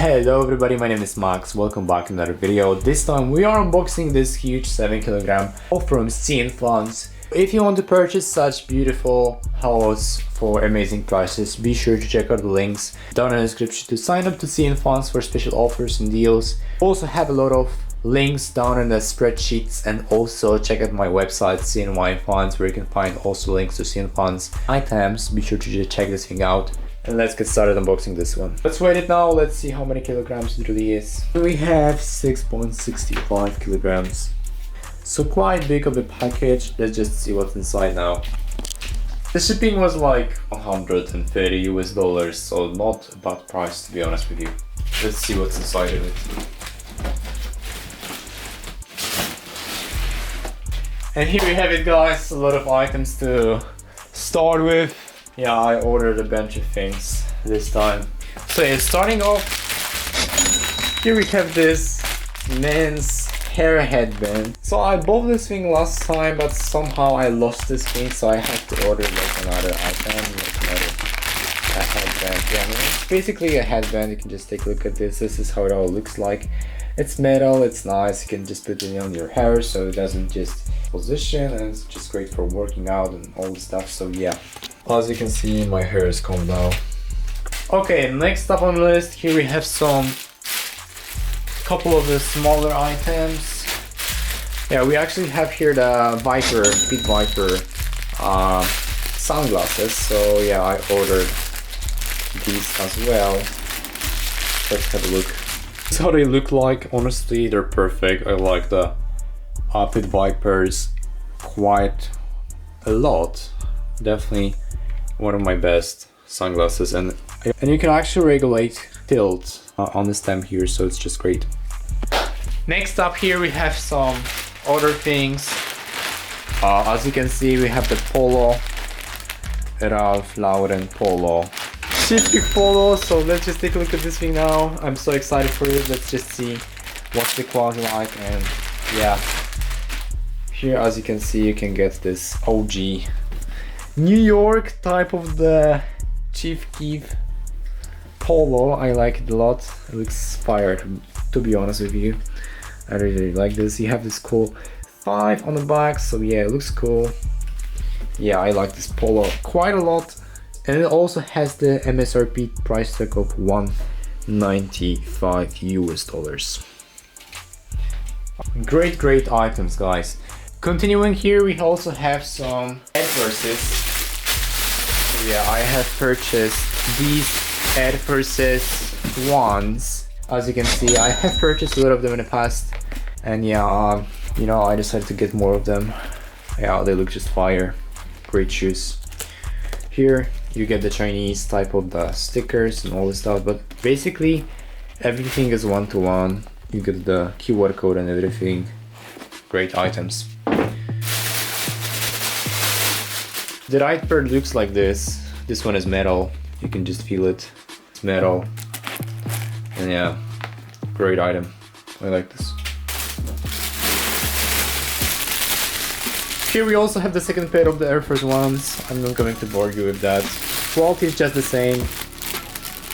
Hello everybody, my name is Max, welcome back to another video. This time we are unboxing this huge 7kg from CNFans. If you want to purchase such beautiful hose for amazing prices, be sure to check out the links down in the description to sign up to CNFans for special offers and deals. Also have a lot of links down in the spreadsheets, and also check out my website CNFans where you can find also links to CNFans items. Be sure to just check this thing out. And let's get started unboxing this one. Let's weigh it now. Let's see how many kilograms it really is. We have 6.65 kilograms. So quite big of a package. Let's just see what's inside now. The shipping was like 130 US dollars, so not a bad price to be honest with you. Let's see what's inside of it. And here we have it, guys. A lot of items to start with. Yeah, I ordered a bunch of things this time. So yeah, starting off, here we have this men's hair headband. So I bought this thing last time, but somehow I lost this thing, so I had to order like another item, like another headband. Yeah, I mean, it's basically a headband. You can just take a look at this. This is how it all looks like. It's metal, it's nice. You can just put it on your hair so it doesn't just position, and it's just great for working out and all the stuff. So yeah. As you can see, my hair is combed now. Okay, next up on the list, here we have some couple of the smaller items. Yeah, we actually have here the Pit Viper sunglasses. So yeah, I ordered these as well. Let's have a look. This is how they look like. Honestly, they're perfect. I like the Pit Vipers quite a lot. Definitely one of my best sunglasses, and you can actually regulate tilt on the stem here, so it's just great. Next up here we have some other things. As you can see, we have the Polo, Ralph Lauren Polo, shifty Polo. So let's just take a look at this thing now. I'm so excited for it. Let's just see what's the quality like. And yeah, here as you can see, you can get this OG New York type of the Chief Keef Polo. I like it a lot. It looks fire, to be honest with you. I really like this. You have this cool 5 on the back, so yeah, it looks cool. Yeah, I like this Polo quite a lot. And it also has the MSRP price tag of $195 US. Great items, guys. Continuing here, we also have some head purses. So yeah, I have purchased these head purses once. As you can see, I have purchased a lot of them in the past, and yeah, you know, I decided to get more of them. Yeah, they look just fire. Great shoes. Here you get the Chinese type of the stickers and all this stuff, but basically everything is one-to-one. You get the QR code and everything. Great items. The right part looks like this. This one is metal. You can just feel it. It's metal. And yeah, great item. I like this. Here we also have the second pair of the Air Force Ones. I'm not going to bore you with that. Quality is just the same.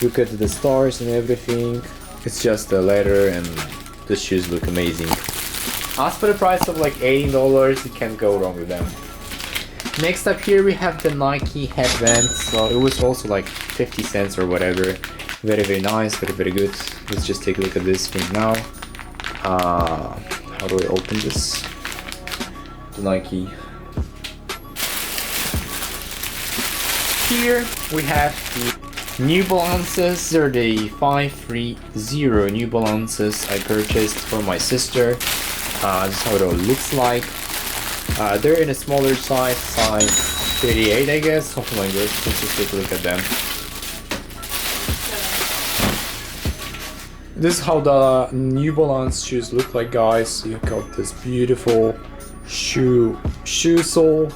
Look at the stars and everything. It's just the leather, and the shoes look amazing. As for the price of like $80, you can't go wrong with them. Next up here we have the Nike headband. So it was also like 50 cents or whatever. Very nice, very good. Let's just take a look at this thing now. How do I open this? The Nike. Here we have the New Balances. These are the 530 New Balances I purchased for my sister. This is how it all looks like. They're in a smaller size 38, I guess, something like this. Let's just take a look at them. This is how the New Balance shoes look like, guys. You've got this beautiful shoe sole.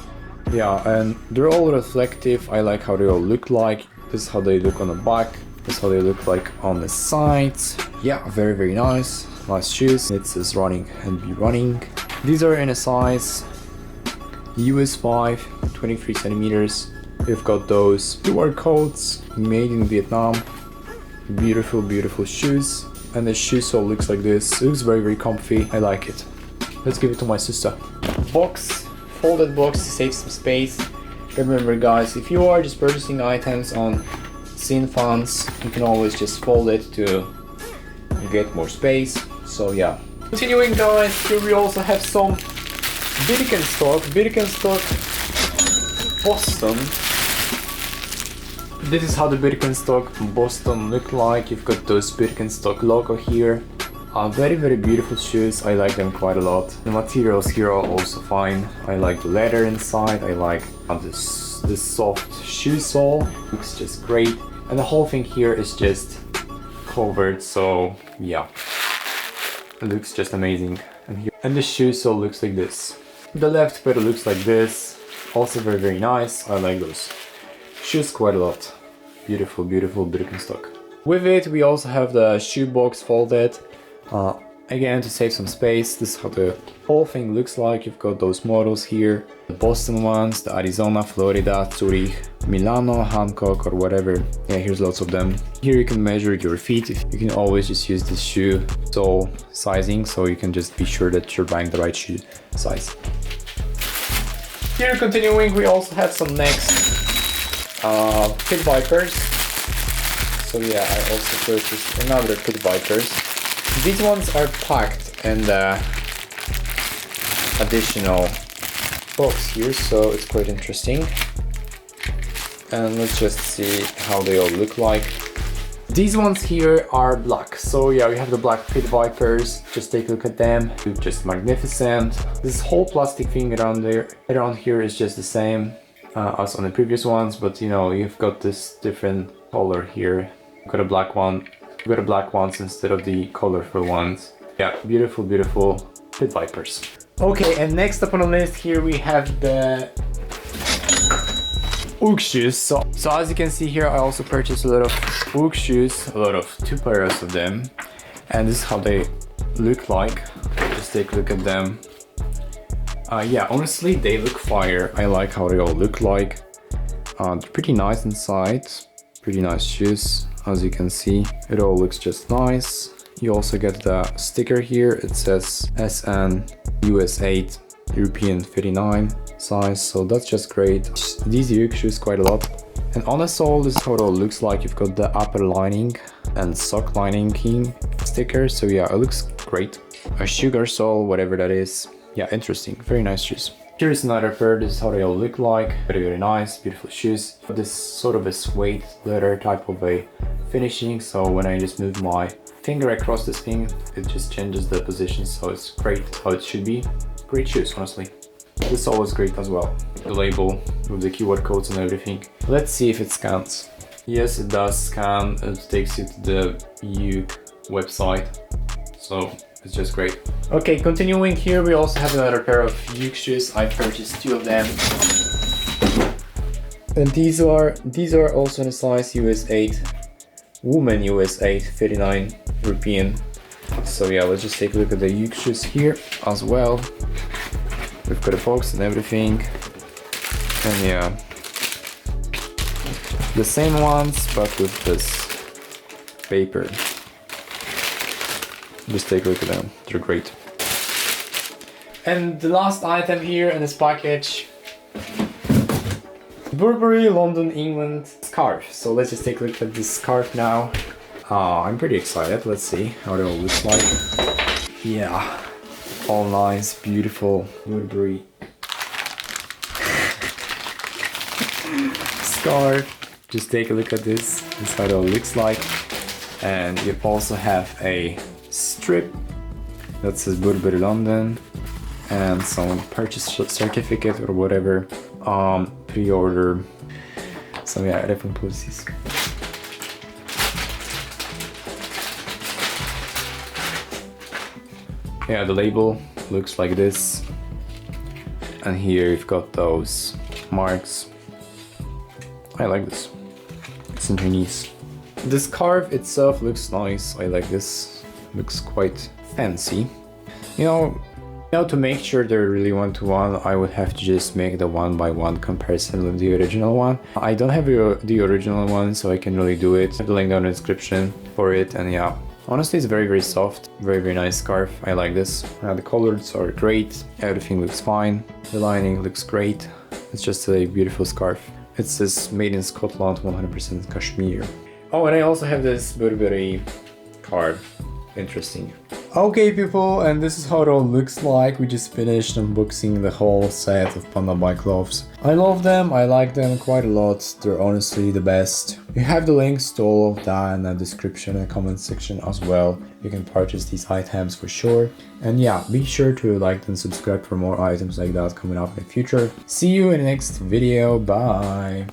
Yeah, and they're all reflective. I like how they all look like. This is how they look on the back. This is how they look like on the sides. Yeah, very nice. Nice shoes. It says running and be running. These are in a size US 5, 23 centimeters. We've got those QR codes, made in Vietnam. Beautiful, beautiful shoes. And the shoe sole looks like this. It looks very, very comfy. I like it. Let's give it to my sister. Box, folded box to save some space. Remember guys, if you are just purchasing items on CNFans, you can always just fold it to get more space. So yeah. Continuing guys, here we also have some Birkenstock Boston. This is how the Birkenstock Boston look like. You've got those Birkenstock logo here. Very, very beautiful shoes. I like them quite a lot. The materials here are also fine. I like the leather inside. I like this soft shoe sole. Looks just great. And the whole thing here is just covered. So yeah, it looks just amazing. And the shoe sole looks like this. The left pedal looks like this. Also very, very nice. I like those shoes quite a lot. Beautiful, beautiful Birkenstock. With it, we also have the shoe box folded. Again, to save some space. This is how the whole thing looks like. You've got those models here. The Boston ones, the Arizona, Florida, Zurich, Milano, Hancock, or whatever. Yeah, here's lots of them. Here you can measure your feet. You can always just use this shoe sole sizing, so you can just be sure that you're buying the right shoe size. Here, continuing, we also have some next pit vipers. So yeah, I also purchased another pit vipers. These ones are packed in the additional box here, so it's quite interesting. And let's just see how they all look like. These ones here are black. So yeah, we have the black pit vipers. Just take a look at them. Just magnificent. This whole plastic thing around here is just the same as on the previous ones, but you know, you've got this different color here. You've got a black one. You've got a black ones instead of the colorful ones. Yeah, beautiful, beautiful pit vipers. Okay, and next up on the list here we have the UGG shoes. So as you can see here, I also purchased a lot of UGG shoes, two pairs of them, and this is how they look like. Just take a look at them. Yeah, honestly, they look fire. I like how they all look like. They're pretty nice inside. Pretty nice shoes, as you can see. It all looks just nice. You also get the sticker here. It says SN US 8 European 39 size, so that's just great. These UGG shoes quite a lot. And on the sole, this is how it all looks like. You've got the upper lining and sock lining sticker, so yeah, it looks great. A sugar sole, whatever that is. Yeah, interesting, very nice shoes. Here's another pair. This is how they all look like. Very, very nice, beautiful shoes. This sort of a suede leather type of a finishing, so when I just move my finger across this thing, it just changes the position, so it's great how it should be. Great shoes, honestly. This sole is great as well. The label with the QR codes and everything. Let's see if it scans. Yes, it does scan. It takes you to the UGG website, so it's just great. Okay, continuing here, we also have another pair of UGG shoes. I purchased two of them. And these are also in a size US 8, woman US 8, 39 European. So yeah, let's just take a look at the UGG shoes here as well. We've got a box and everything. And yeah, the same ones, but with this paper. Just take a look at them, they're great. And the last item here in this package, Burberry London, England scarf. So let's just take a look at this scarf now. I'm pretty excited. Let's see how it all looks like. Yeah, all nice, beautiful Burberry scarf. Just take a look at this. This is how it all looks like. And you also have a strip that says Burberry London and some purchase certificate or whatever, pre-order, some yeah, different policies. Yeah, the label looks like this, and here you've got those marks. I like this, it's Chinese. The scarf itself looks nice. I like this, looks quite fancy. You know, Now, to make sure they're really one-to-one, I would have to just make the one-by-one comparison with the original one. I don't have the original one, so I can really do it. I have the link down in the description for it, and yeah. Honestly, it's very soft, very nice scarf. I like this. The colors are great, everything looks fine. The lining looks great. It's just a beautiful scarf. It says made in Scotland, 100% cashmere. Oh, and I also have this Burberry card. Interesting. Okay people, and this is how it all looks like. We just finished unboxing the whole set of panda bike gloves. I love them, I like them quite a lot. They're honestly the best. You have the links to all of that in the description and comment section as well. You can purchase these items for sure. And yeah, be sure to like and subscribe for more items like that coming up in the future. See you in the next video. Bye.